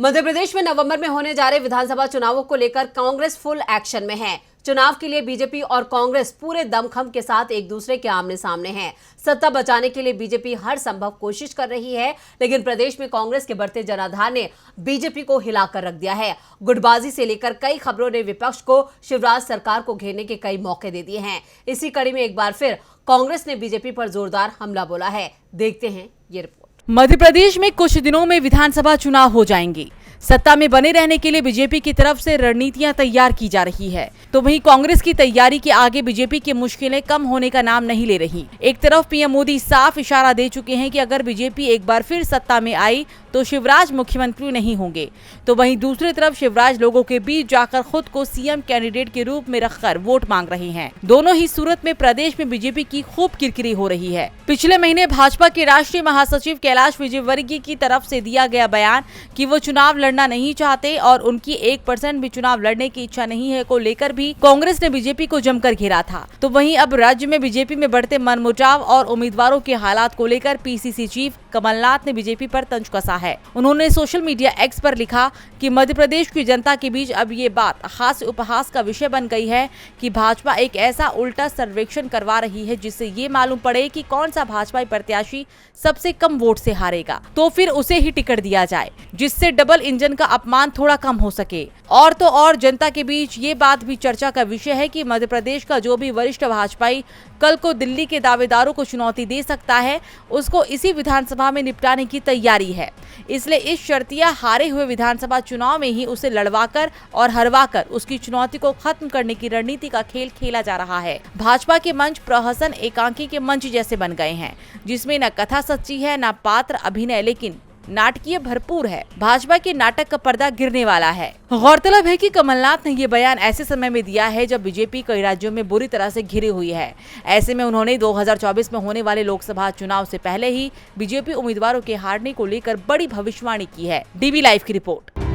मध्य प्रदेश में नवंबर में होने जा रहे विधानसभा चुनावों को लेकर कांग्रेस फुल एक्शन में है। चुनाव के लिए बीजेपी और कांग्रेस पूरे दमखम के साथ एक दूसरे के आमने सामने हैं। सत्ता बचाने के लिए बीजेपी हर संभव कोशिश कर रही है, लेकिन प्रदेश में कांग्रेस के बढ़ते जनाधार ने बीजेपी को हिलाकर रख दिया है। गुटबाजी से लेकर कई खबरों ने विपक्ष को शिवराज सरकार को घेरने के कई मौके दे दिए हैं। इसी कड़ी में एक बार फिर कांग्रेस ने बीजेपी पर जोरदार हमला बोला है। देखते हैं ये रिपोर्ट। मध्य प्रदेश में कुछ दिनों में विधानसभा चुनाव हो जाएंगे। सत्ता में बने रहने के लिए बीजेपी की तरफ से रणनीतियां तैयार की जा रही है, तो वहीं कांग्रेस की तैयारी के आगे बीजेपी की मुश्किलें कम होने का नाम नहीं ले रही। एक तरफ पीएम मोदी साफ इशारा दे चुके हैं कि अगर बीजेपी एक बार फिर सत्ता में आई तो शिवराज मुख्यमंत्री नहीं होंगे, तो वहीं दूसरी तरफ शिवराज लोगों के बीच जाकर खुद को सीएम कैंडिडेट के रूप में रखकर वोट मांग रहे हैं। दोनों ही सूरत में प्रदेश में बीजेपी की खूब किरकिरी हो रही है। पिछले महीने भाजपा के राष्ट्रीय महासचिव कैलाश विजयवर्गीय की तरफ से दिया गया बयान कि वो चुनाव लड़ना नहीं चाहते और उनकी 1% भी चुनाव लड़ने की इच्छा नहीं है को लेकर भी कांग्रेस ने बीजेपी को जमकर घेरा था। तो वहीं अब राज्य में बीजेपी में बढ़ते मनमुटाव और उम्मीदवारों के हालात को लेकर पीसीसी चीफ कमलनाथ ने बीजेपी पर तंज कसा है। उन्होंने सोशल मीडिया एक्स पर लिखा कि मध्य प्रदेश की जनता के बीच अब ये बात हास्य उपहास का विषय बन गई है कि भाजपा एक ऐसा उल्टा सर्वेक्षण करवा रही है जिससे ये मालूम पड़े कि कौन सा भाजपा प्रत्याशी सबसे कम वोट से हारेगा, तो फिर उसे ही टिकट दिया जाए, जिससे डबल इंजन का अपमान थोड़ा कम हो सके। और तो और जनता के बीच ये बात भी चर्चा का विषय है कि मध्य प्रदेश का जो भी वरिष्ठ भाजपाई कल को दिल्ली के दावेदारों को चुनौती दे सकता है, उसको इसी विधानसभा में निपटाने की तैयारी है। इसलिए इस शर्तिया हारे हुए विधानसभा चुनाव में ही उसे लड़वाकर और हरवाकर उसकी चुनौती को खत्म करने की रणनीति का खेल खेला जा रहा है। भाजपा के मंच प्रहसन एकांकी के मंच जैसे बन गए हैं, जिसमें न कथा सच्ची है न पात्र अभिनय, लेकिन नाटकीय भरपूर है। भाजपा के नाटक का पर्दा गिरने वाला है। गौरतलब है कि कमलनाथ ने ये बयान ऐसे समय में दिया है जब बीजेपी कई राज्यों में बुरी तरह से घिरी हुई है। ऐसे में उन्होंने 2024 में होने वाले लोकसभा चुनाव से पहले ही बीजेपी उम्मीदवारों के हारने को लेकर बड़ी भविष्यवाणी की है। डीवी लाइव की रिपोर्ट।